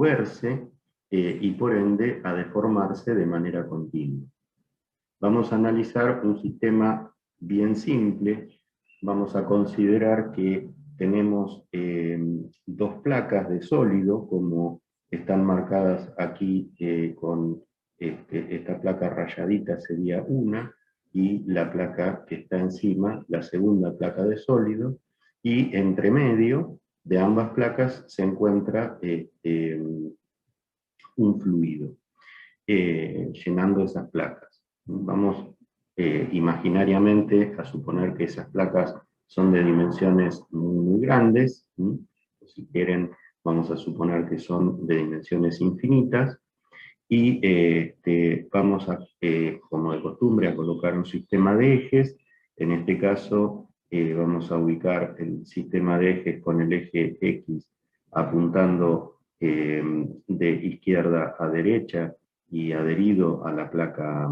moverse y por ende a deformarse de manera continua. Vamos a analizar un sistema bien simple. Vamos a considerar que tenemos dos placas de sólido, como están marcadas aquí con esta placa rayadita sería una, y la placa que está encima, la segunda placa de sólido, y entre medio de ambas placas se encuentra un fluido, llenando esas placas. Vamos imaginariamente a suponer que esas placas son de dimensiones muy grandes, si quieren vamos a suponer que son de dimensiones infinitas, y vamos a, como de costumbre, a colocar un sistema de ejes. En este caso vamos a ubicar el sistema de ejes con el eje X apuntando de izquierda a derecha y adherido a la placa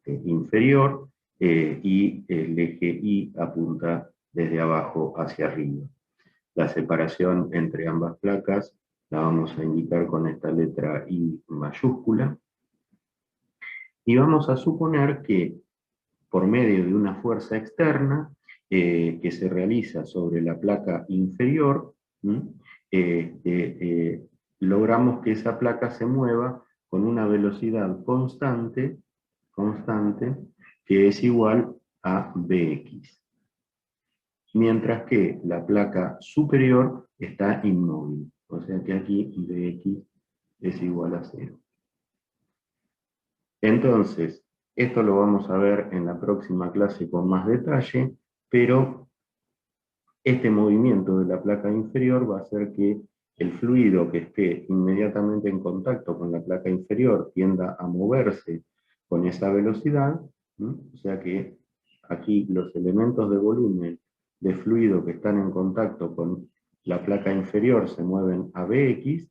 inferior, y el eje Y apunta desde abajo hacia arriba. La separación entre ambas placas la vamos a indicar con esta letra I mayúscula. Y vamos a suponer que por medio de una fuerza externa que se realiza sobre la placa inferior, logramos que esa placa se mueva con una velocidad constante, que es igual a Bx. Mientras que la placa superior está inmóvil. O sea que aquí Bx es igual a 0. Entonces, esto lo vamos a ver en la próxima clase con más detalle, pero este movimiento de la placa inferior va a hacer que el fluido que esté inmediatamente en contacto con la placa inferior tienda a moverse con esa velocidad, o sea que aquí los elementos de volumen de fluido que están en contacto con la placa inferior se mueven a Bx,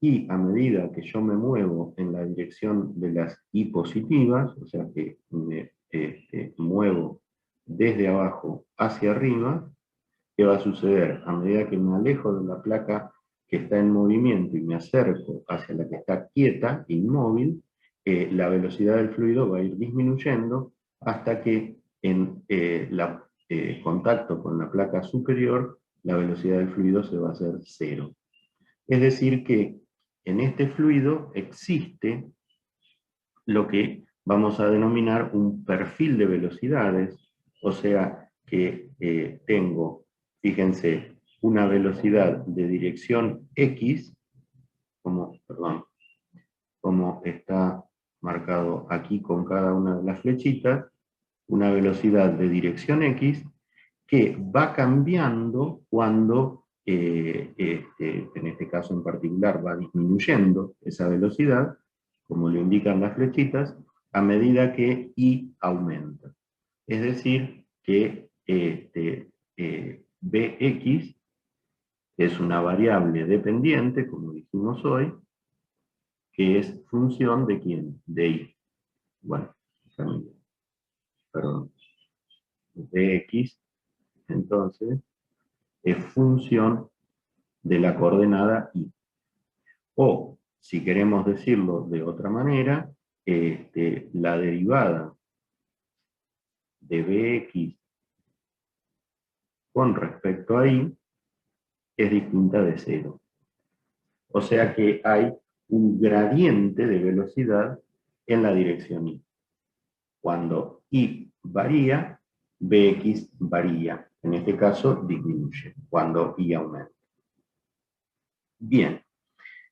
y a medida que yo me muevo en la dirección de las I positivas, o sea que me muevo desde abajo hacia arriba, ¿qué va a suceder? A medida que me alejo de la placa que está en movimiento y me acerco hacia la que está quieta, inmóvil, la velocidad del fluido va a ir disminuyendo hasta que en contacto con la placa superior, la velocidad del fluido se va a hacer 0. Es decir que en este fluido existe lo que vamos a denominar un perfil de velocidades, o sea que tengo, fíjense, una velocidad de dirección X, como está marcado aquí con cada una de las flechitas, una velocidad de dirección X que va cambiando cuando, en este caso en particular, va disminuyendo esa velocidad, como lo indican las flechitas, a medida que I aumenta. Es decir, que Bx es una variable dependiente, como dijimos hoy, que es función de ¿quién? De I. Bueno, perdón. Bx, entonces, es función de la coordenada I. O, si queremos decirlo de otra manera, la derivada de Bx con respecto a I es distinta de 0. O sea que hay un gradiente de velocidad en la dirección I. Cuando I varía, Bx varía. En este caso, disminuye cuando I aumenta. Bien,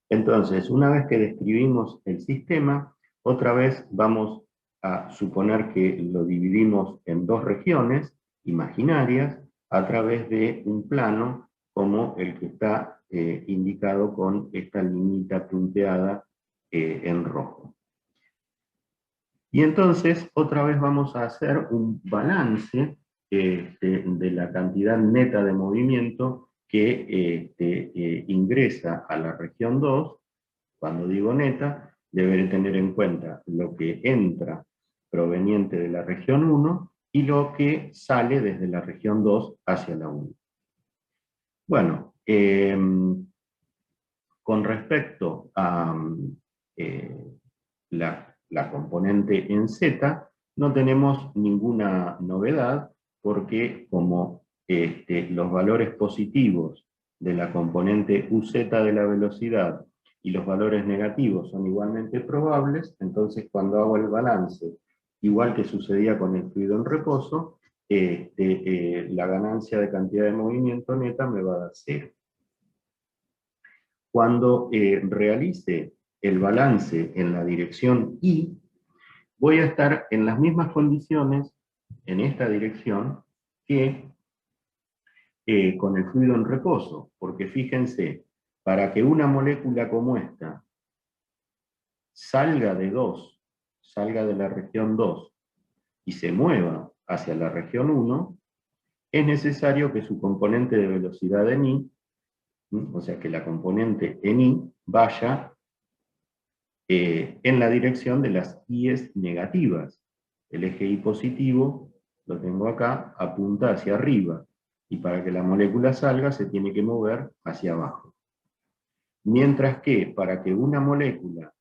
entonces, una vez que describimos el sistema, otra vez vamos a suponer que lo dividimos en dos regiones imaginarias a través de un plano como el que está indicado con esta liñita punteada en rojo. Y entonces, otra vez vamos a hacer un balance de la cantidad neta de movimiento que ingresa a la región 2. Cuando digo neta, deberé tener en cuenta lo que entra proveniente de la región 1 y lo que sale desde la región 2 hacia la 1. Bueno, Con respecto a la componente en Z, no tenemos ninguna novedad, porque como los valores positivos de la componente UZ de la velocidad y los valores negativos son igualmente probables, entonces cuando hago el balance, igual que sucedía con el fluido en reposo, la ganancia de cantidad de movimiento neta me va a dar 0. Cuando realice el balance en la dirección Y, voy a estar en las mismas condiciones en esta dirección que con el fluido en reposo, porque fíjense, para que una molécula como esta salga de la región 2 y se mueva hacia la región 1, es necesario que su componente de velocidad en I, o sea que la componente en I, vaya en la dirección de las I's negativas. El eje Y positivo, lo tengo acá, apunta hacia arriba, y para que la molécula salga se tiene que mover hacia abajo. Mientras que para que una molécula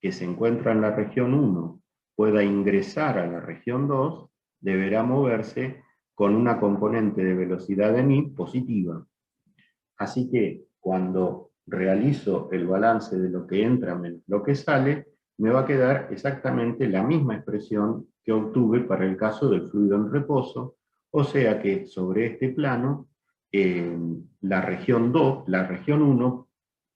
que se encuentra en la región 1 pueda ingresar a la región 2, deberá moverse con una componente de velocidad en I positiva. Así que cuando realizo el balance de lo que entra menos lo que sale, me va a quedar exactamente la misma expresión que obtuve para el caso del fluido en reposo, o sea que sobre este plano, la región 2, la región 1,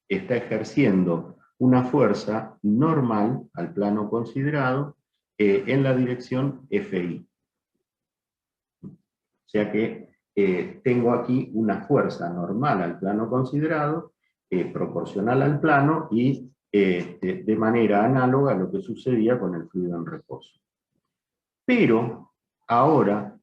está ejerciendo una fuerza normal al plano considerado en la dirección FI. O sea que tengo aquí una fuerza normal al plano considerado, proporcional al plano y de manera análoga a lo que sucedía con el fluido en reposo. Pero ahora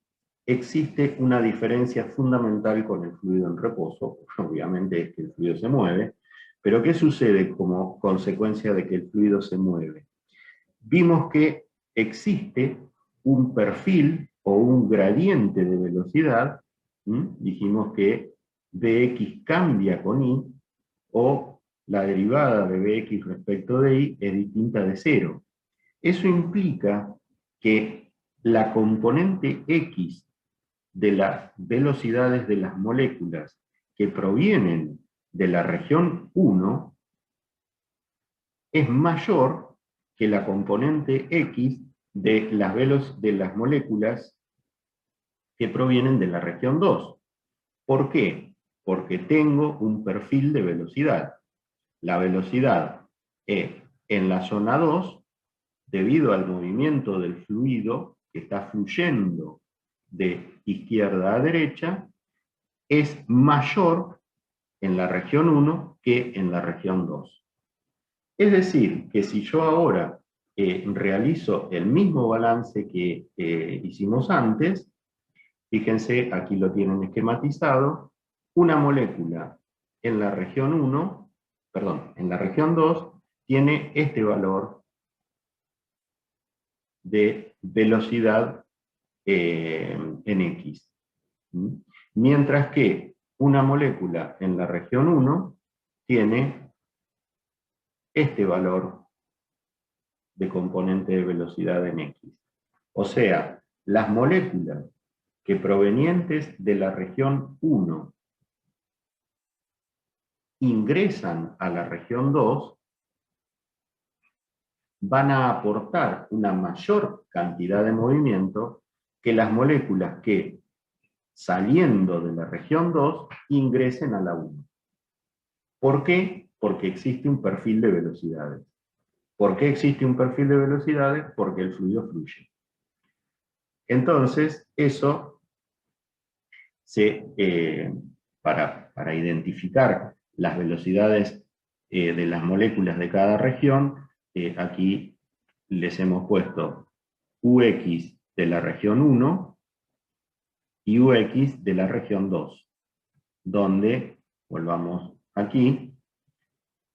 existe una diferencia fundamental con el fluido en reposo. Obviamente es que el fluido se mueve, pero ¿qué sucede como consecuencia de que el fluido se mueve? Vimos que existe un perfil o un gradiente de velocidad. Dijimos que Bx cambia con I, o la derivada de Bx respecto de I es distinta de 0. Eso implica que la componente X de las velocidades de las moléculas que provienen de la región 1 es mayor que la componente X de las moléculas que provienen de la región 2. ¿Por qué? Porque tengo un perfil de velocidad. La velocidad en la zona 2, debido al movimiento del fluido que está fluyendo de izquierda a derecha, es mayor en la región 1 que en la región 2. Es decir, que si yo ahora realizo el mismo balance que hicimos antes, fíjense, aquí lo tienen esquematizado, una molécula en la región 1, perdón, en la región 2, tiene este valor de velocidad en X. Mientras que una molécula en la región 1 tiene este valor de componente de velocidad en X. O sea, las moléculas que provenientes de la región 1 ingresan a la región 2 van a aportar una mayor cantidad de movimiento que las moléculas que, saliendo de la región 2, ingresen a la 1. ¿Por qué? Porque existe un perfil de velocidades. ¿Por qué existe un perfil de velocidades? Porque el fluido fluye. Entonces, eso, para identificar las velocidades de las moléculas de cada región, aquí les hemos puesto UX de la región 1 y UX de la región 2, donde, volvamos aquí,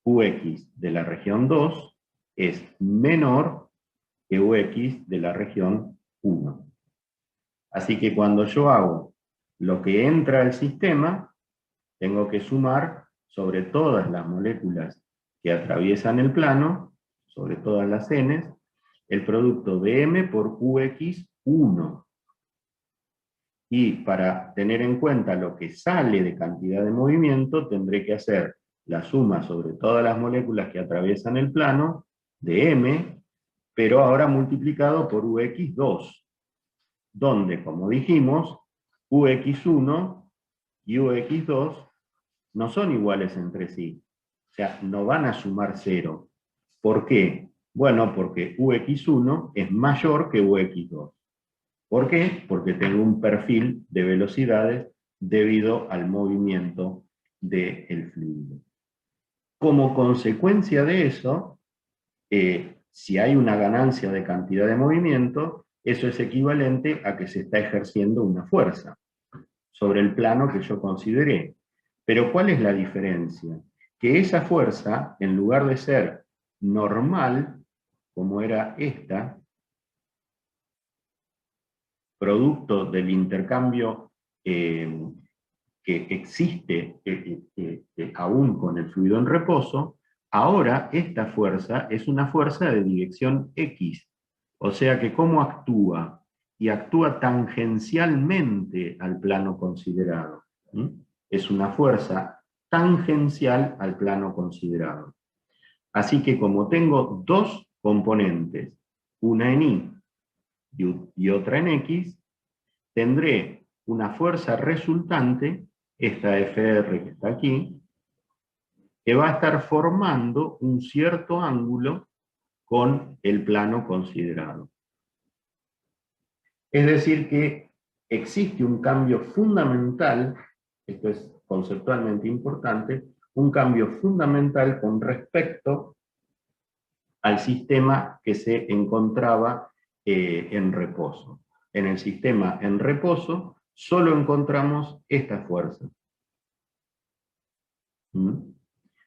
UX de la región 2 es menor que UX de la región 1. Así que cuando yo hago lo que entra al sistema, tengo que sumar sobre todas las moléculas que atraviesan el plano, sobre todas las Ns, el producto de M por Ux1. Y para tener en cuenta lo que sale de cantidad de movimiento, tendré que hacer la suma sobre todas las moléculas que atraviesan el plano de M, pero ahora multiplicado por Ux2, donde, como dijimos, Ux1 y Ux2 no son iguales entre sí. O sea, no van a sumar 0. ¿Por qué? Bueno, porque Ux1 es mayor que Ux2. ¿Por qué? Porque tengo un perfil de velocidades debido al movimiento del fluido. Como consecuencia de eso, si hay una ganancia de cantidad de movimiento, eso es equivalente a que se está ejerciendo una fuerza sobre el plano que yo consideré. Pero ¿cuál es la diferencia? Que esa fuerza, en lugar de ser normal, como era esta, producto del intercambio que existe aún con el fluido en reposo, ahora esta fuerza es una fuerza de dirección X. O sea que ¿cómo actúa? Y actúa tangencialmente al plano considerado. Es una fuerza tangencial al plano considerado. Así que como tengo dos componentes, una en Y y otra en X, tendré una fuerza resultante, esta FR que está aquí, que va a estar formando un cierto ángulo con el plano considerado. Es decir que existe un cambio fundamental, esto es conceptualmente importante, un cambio fundamental con respecto al sistema que se encontraba en reposo. En el sistema en reposo solo encontramos esta fuerza.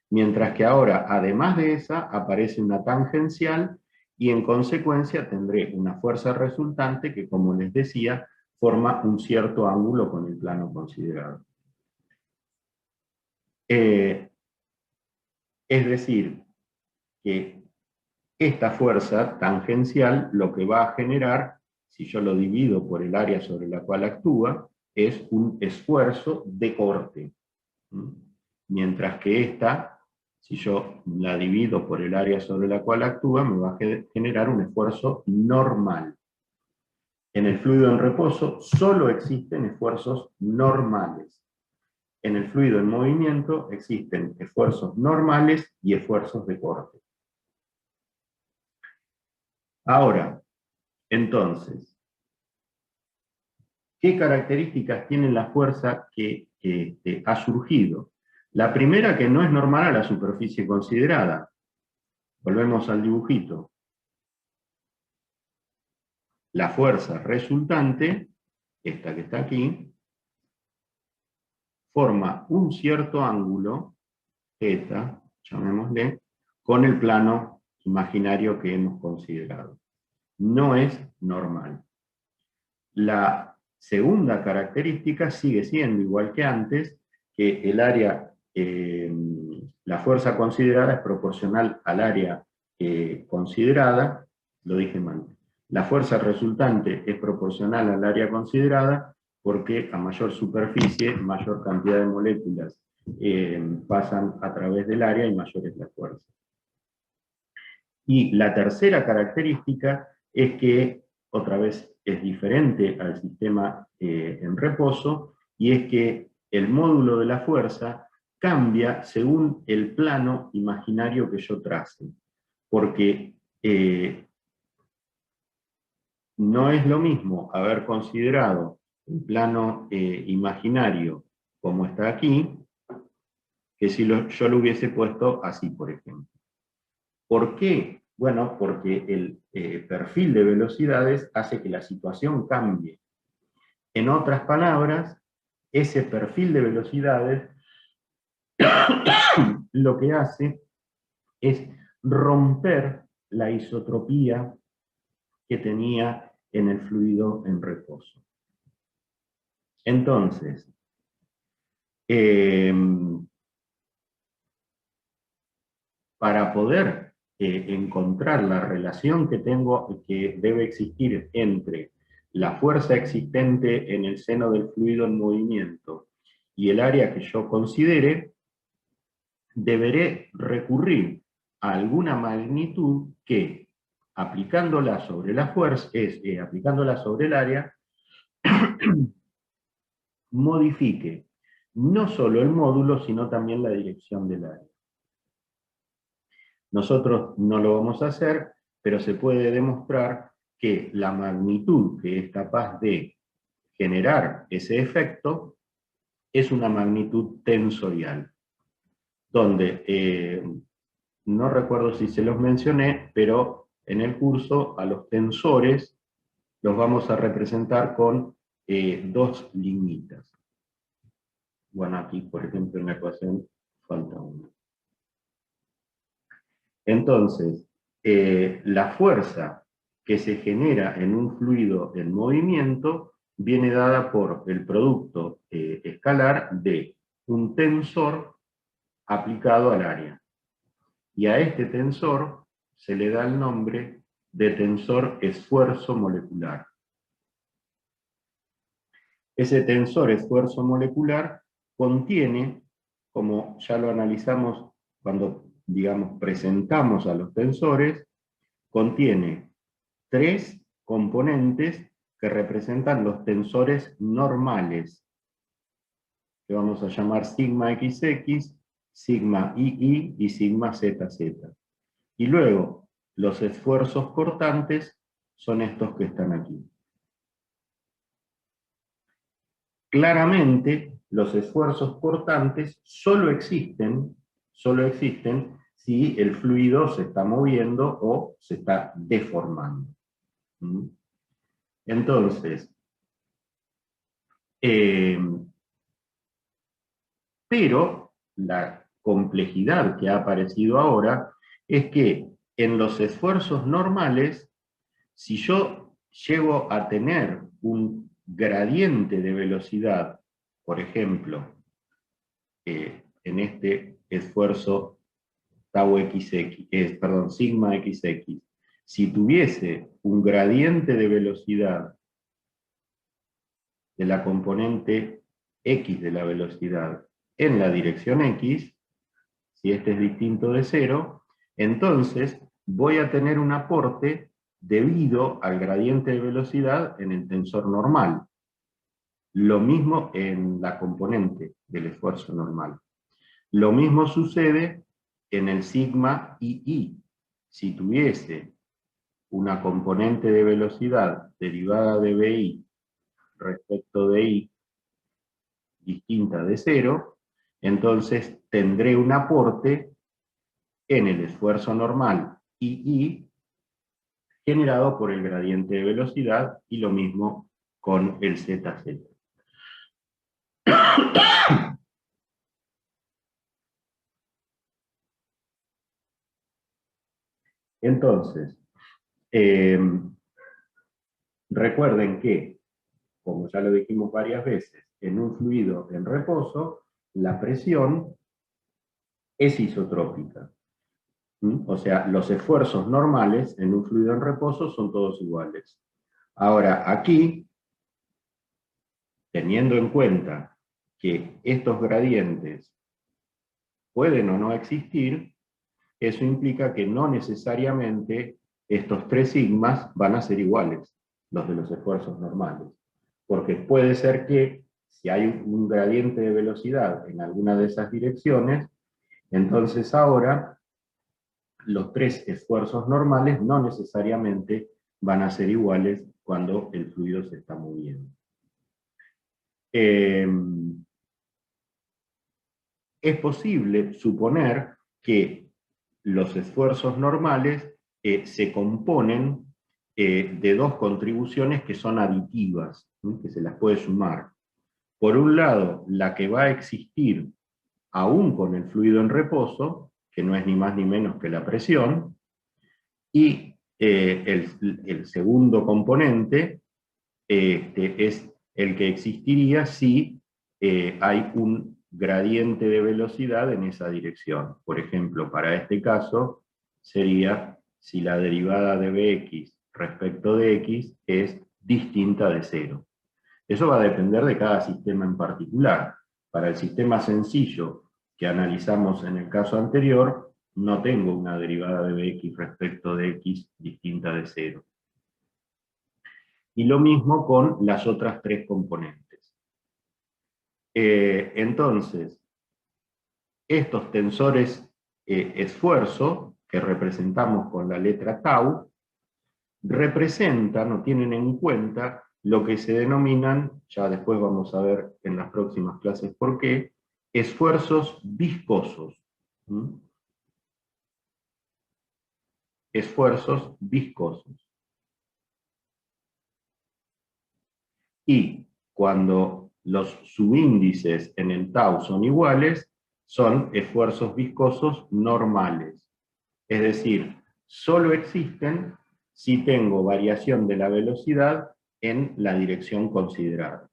Mientras que ahora, además de esa, aparece una tangencial y en consecuencia tendré una fuerza resultante que, como les decía, forma un cierto ángulo con el plano considerado. Es decir, que esta fuerza tangencial lo que va a generar, si yo lo divido por el área sobre la cual actúa, es un esfuerzo de corte. Mientras que esta, si yo la divido por el área sobre la cual actúa, me va a generar un esfuerzo normal. En el fluido en reposo solo existen esfuerzos normales. En el fluido en movimiento existen esfuerzos normales y esfuerzos de corte. Ahora, entonces, ¿qué características tiene la fuerza que ha surgido? La primera, que no es normal a la superficie considerada. Volvemos al dibujito. La fuerza resultante, esta que está aquí, forma un cierto ángulo, θ, llamémosle, con el plano imaginario que hemos considerado. No es normal. La segunda característica sigue siendo, igual que antes, que el área, la fuerza considerada es proporcional al área considerada, lo dije mal. La fuerza resultante es proporcional al área considerada porque a mayor superficie, mayor cantidad de moléculas pasan a través del área y mayor es la fuerza. Y la tercera característica es que, otra vez, es diferente al sistema en reposo, y es que el módulo de la fuerza cambia según el plano imaginario que yo trace. Porque no es lo mismo haber considerado el plano imaginario como está aquí, que si yo lo hubiese puesto así, por ejemplo. ¿Por qué? Bueno, porque el perfil de velocidades hace que la situación cambie. En otras palabras, ese perfil de velocidades lo que hace es romper la isotropía que tenía en el fluido en reposo. Entonces, para poder encontrar la relación que debe existir entre la fuerza existente en el seno del fluido en movimiento y el área que yo considere, deberé recurrir a alguna magnitud que, aplicándola sobre la fuerza, aplicándola sobre el área, modifique no solo el módulo, sino también la dirección del área. Nosotros no lo vamos a hacer, pero se puede demostrar que la magnitud que es capaz de generar ese efecto es una magnitud tensorial, donde no recuerdo si se los mencioné, pero en el curso a los tensores los vamos a representar con dos linitas. Bueno, aquí, por ejemplo, en la ecuación falta una. Entonces, la fuerza que se genera en un fluido en movimiento viene dada por el producto escalar de un tensor aplicado al área. Y a este tensor se le da el nombre de tensor esfuerzo molecular. Ese tensor esfuerzo molecular contiene, como ya lo analizamos cuando, digamos, presentamos a los tensores, contiene 3 componentes que representan los tensores normales, que vamos a llamar sigma XX, sigma II y sigma ZZ. Y luego, los esfuerzos cortantes son estos que están aquí. Claramente, los esfuerzos cortantes solo existen si el fluido se está moviendo o se está deformando. Entonces, pero la complejidad que ha aparecido ahora es que en los esfuerzos normales, si yo llego a tener un gradiente de velocidad, por ejemplo, en este esfuerzo tau XX, sigma XX, si tuviese un gradiente de velocidad de la componente X de la velocidad en la dirección X, si este es distinto de 0, entonces voy a tener un aporte debido al gradiente de velocidad en el tensor normal. Lo mismo en la componente del esfuerzo normal. Lo mismo sucede en el sigma II. Si tuviese una componente de velocidad derivada de BI respecto de I distinta de 0, entonces tendré un aporte en el esfuerzo normal II generado por el gradiente de velocidad, y lo mismo con el ZZ. Entonces, recuerden que, como ya lo dijimos varias veces, en un fluido en reposo, la presión es isotrópica. O sea, los esfuerzos normales en un fluido en reposo son todos iguales. Ahora, aquí, teniendo en cuenta que estos gradientes pueden o no existir, eso implica que no necesariamente estos 3 sigmas van a ser iguales, los de los esfuerzos normales. Porque puede ser que, si hay un gradiente de velocidad en alguna de esas direcciones, entonces ahora los 3 esfuerzos normales no necesariamente van a ser iguales cuando el fluido se está moviendo. Es posible suponer que los esfuerzos normales se componen de 2 contribuciones que son aditivas, que se las puede sumar. Por un lado, la que va a existir aún con el fluido en reposo, que no es ni más ni menos que la presión, y el segundo componente es el que existiría si hay un gradiente de velocidad en esa dirección. Por ejemplo, para este caso sería si la derivada de Bx respecto de x es distinta de 0. Eso va a depender de cada sistema en particular. Para el sistema sencillo que analizamos en el caso anterior, no tengo una derivada de Bx respecto de x distinta de 0. Y lo mismo con las otras tres componentes. Entonces, estos tensores esfuerzo, que representamos con la letra tau, representan o tienen en cuenta lo que se denominan, ya después vamos a ver en las próximas clases por qué, esfuerzos viscosos. ¿Mm? Esfuerzos viscosos. Y cuando los subíndices en el tau son iguales, son esfuerzos viscosos normales. Es decir, solo existen si tengo variación de la velocidad en la dirección considerada.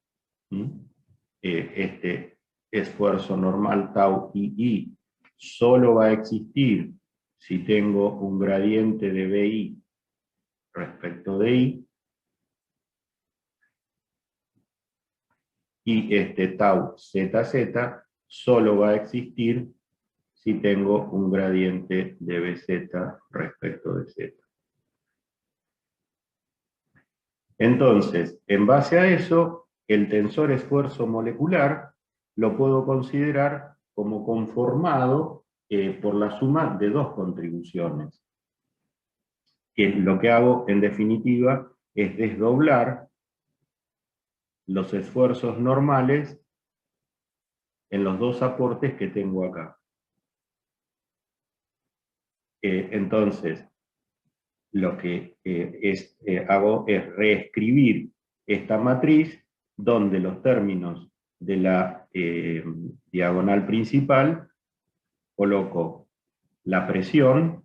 Este esfuerzo normal tau i solo va a existir si tengo un gradiente de BI respecto de I, y este tau ZZ solo va a existir si tengo un gradiente de BZ respecto de Z. Entonces, en base a eso, el tensor esfuerzo molecular lo puedo considerar como conformado por la suma de dos contribuciones. Que lo que hago, en definitiva, es desdoblar los esfuerzos normales en los dos aportes que tengo acá. Entonces, lo que hago es reescribir esta matriz donde los términos de la diagonal principal coloco la presión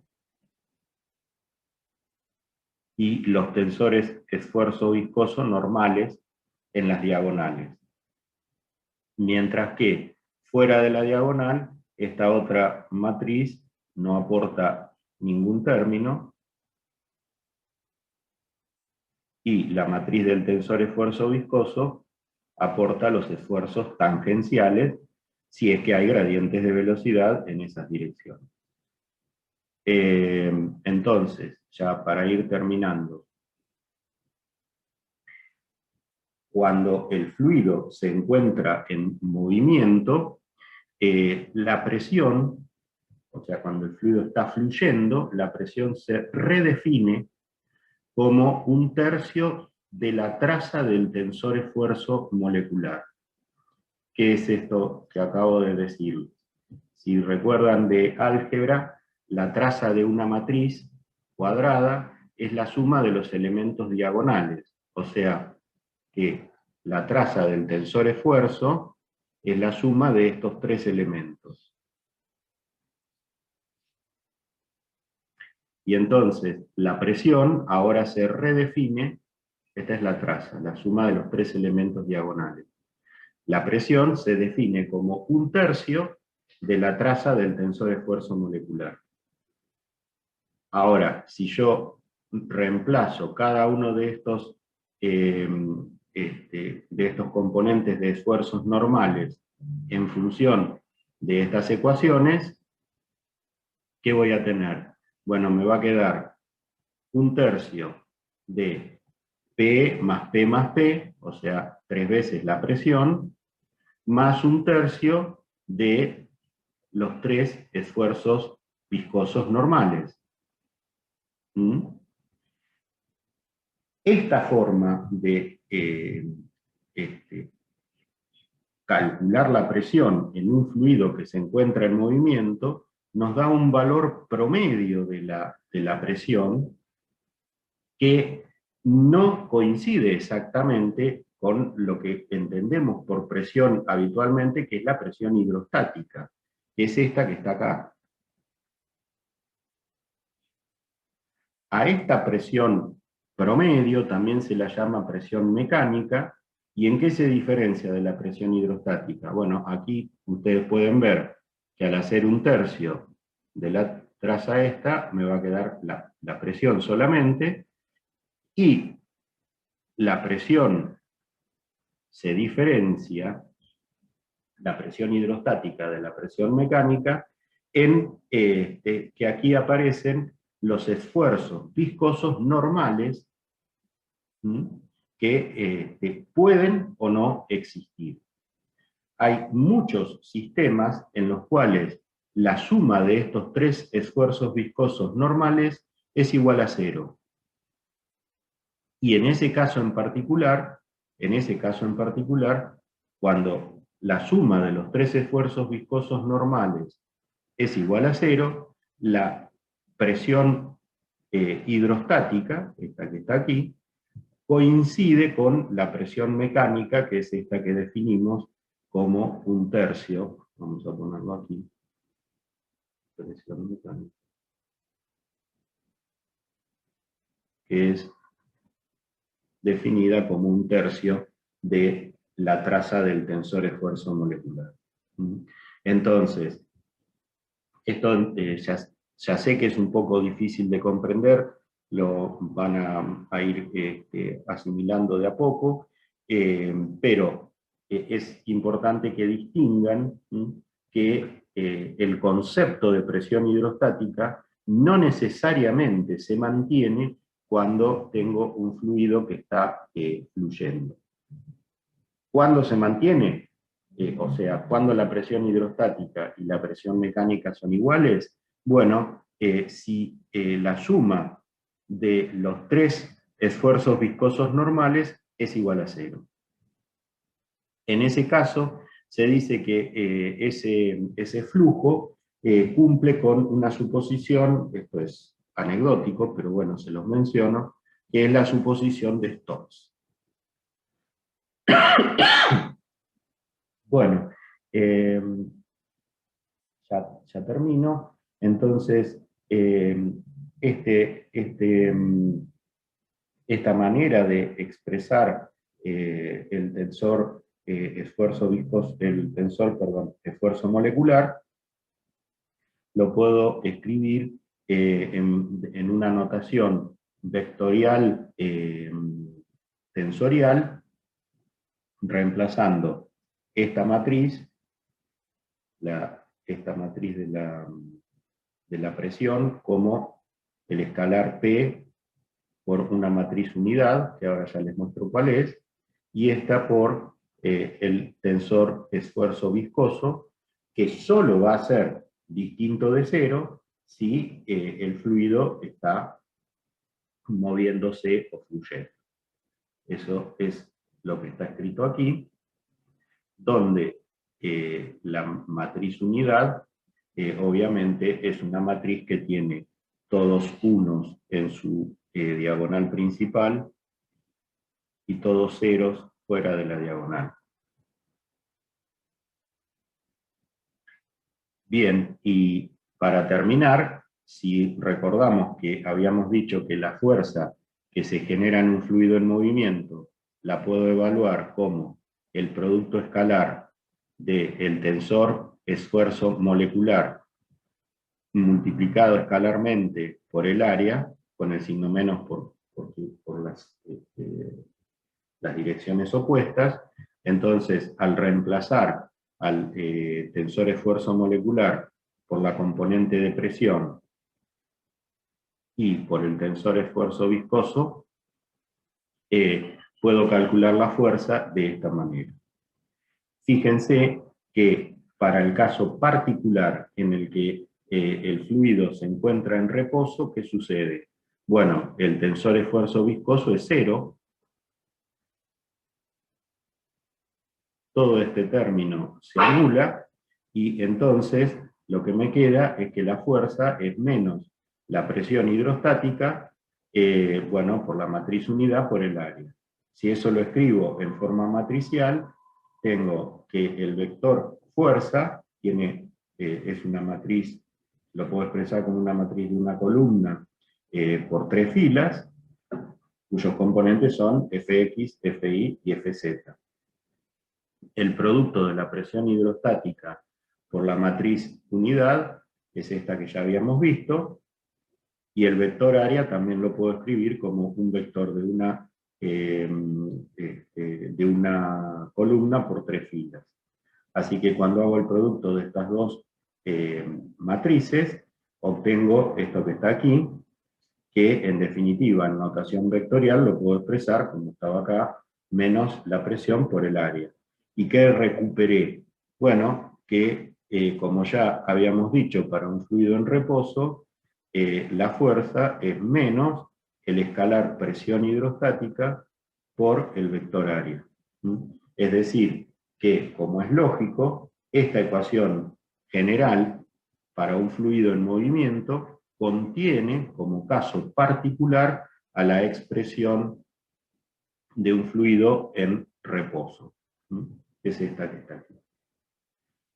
y los tensores esfuerzo viscoso normales en las diagonales. Mientras que fuera de la diagonal, esta otra matriz no aporta ningún término, y la matriz del tensor esfuerzo viscoso aporta los esfuerzos tangenciales si es que hay gradientes de velocidad en esas direcciones. Entonces, ya para ir terminando, cuando el fluido se encuentra en movimiento, la presión, o sea, cuando el fluido está fluyendo, la presión se redefine como un tercio de la traza del tensor esfuerzo molecular. ¿Qué es esto que acabo de decir? Si recuerdan de álgebra, la traza de una matriz cuadrada es la suma de los elementos diagonales, o sea que la traza del tensor esfuerzo es la suma de estos tres elementos. Y entonces la presión ahora se redefine, esta es la traza, la suma de los tres elementos diagonales. La presión se define como un tercio de la traza del tensor esfuerzo molecular. Ahora, si yo reemplazo cada uno de estos componentes de esfuerzos normales en función de estas ecuaciones, ¿qué voy a tener? Bueno, me va a quedar un tercio de P más P, o sea, 3 veces la presión, más un tercio de los tres esfuerzos viscosos normales. Esta forma de calcular la presión en un fluido que se encuentra en movimiento nos da un valor promedio de la presión que no coincide exactamente con lo que entendemos por presión habitualmente, que es la presión hidrostática, que es esta que está acá. A esta presión promedio también se la llama presión mecánica, ¿Y en qué se diferencia de la presión hidrostática? Bueno, aquí ustedes pueden ver que al hacer 1/3 de la traza esta, me va a quedar la presión solamente, y la presión se diferencia, la presión hidrostática de la presión mecánica, en que aquí aparecen los esfuerzos viscosos normales, que pueden o no existir. Hay muchos sistemas en los cuales la suma de estos 3 esfuerzos viscosos normales es igual a 0. Y en ese caso en particular, cuando la suma de los 3 esfuerzos viscosos normales es igual a 0, la presión hidrostática, esta que está aquí, coincide con la presión mecánica, que es esta que definimos como 1/3, vamos a ponerlo aquí, presión mecánica, que es definida como 1/3 de la traza del tensor esfuerzo molecular. Entonces, esto ya sé que es un poco difícil de comprender, lo van a ir asimilando de a poco, pero es importante que distingan que el concepto de presión hidrostática no necesariamente se mantiene cuando tengo un fluido que está fluyendo. ¿Cuándo se mantiene? O sea, cuando la presión hidrostática y la presión mecánica son iguales, bueno, si la suma de los 3 esfuerzos viscosos normales es igual a 0. En ese caso, se dice que ese flujo cumple con una suposición, esto es anecdótico, pero bueno, se los menciono, que es la suposición de Stokes. Bueno, ya termino. Entonces, esta manera de expresar el tensor esfuerzo molecular, lo puedo escribir en una notación vectorial tensorial, reemplazando esta matriz, esta matriz de la presión, como el escalar P por una matriz unidad, que ahora ya les muestro cuál es, y esta por el tensor esfuerzo viscoso, que solo va a ser distinto de 0 si el fluido está moviéndose o fluyendo. Eso es lo que está escrito aquí, donde la matriz unidad obviamente es una matriz que tiene todos unos en su diagonal principal y todos ceros fuera de la diagonal. Bien, y para terminar, si recordamos que habíamos dicho que la fuerza que se genera en un fluido en movimiento la puedo evaluar como el producto escalar del tensor esfuerzo molecular multiplicado escalarmente por el área, con el signo menos por las direcciones opuestas. Entonces, al reemplazar al tensor esfuerzo molecular por la componente de presión y por el tensor esfuerzo viscoso, puedo calcular la fuerza de esta manera. Fíjense que para el caso particular en el que el fluido se encuentra en reposo, ¿qué sucede? Bueno, el tensor esfuerzo viscoso es 0, todo este término se anula, y entonces lo que me queda es que la fuerza es menos la presión hidrostática, bueno, por la matriz unidad por el área. Si eso lo escribo en forma matricial, tengo que el vector fuerza es una matriz, lo puedo expresar como una matriz de una columna por 3 filas, cuyos componentes son Fx, Fi y Fz. el producto de la presión hidrostática por la matriz unidad, es esta que ya habíamos visto, y el vector área también lo puedo escribir como un vector de una columna por 3 filas. Así que cuando hago el producto de estas dos matrices, obtengo esto que está aquí, que en definitiva en notación vectorial lo puedo expresar, como estaba acá, menos la presión por el área. ¿Y qué recuperé? Bueno, que como ya habíamos dicho, para un fluido en reposo, la fuerza es menos el escalar presión hidrostática por el vector área. Es decir, que, como es lógico, esta ecuación general para un fluido en movimiento contiene como caso particular a la expresión de un fluido en reposo. Es esta que está aquí.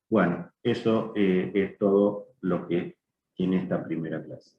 Bueno, eso es todo lo que tiene esta primera clase.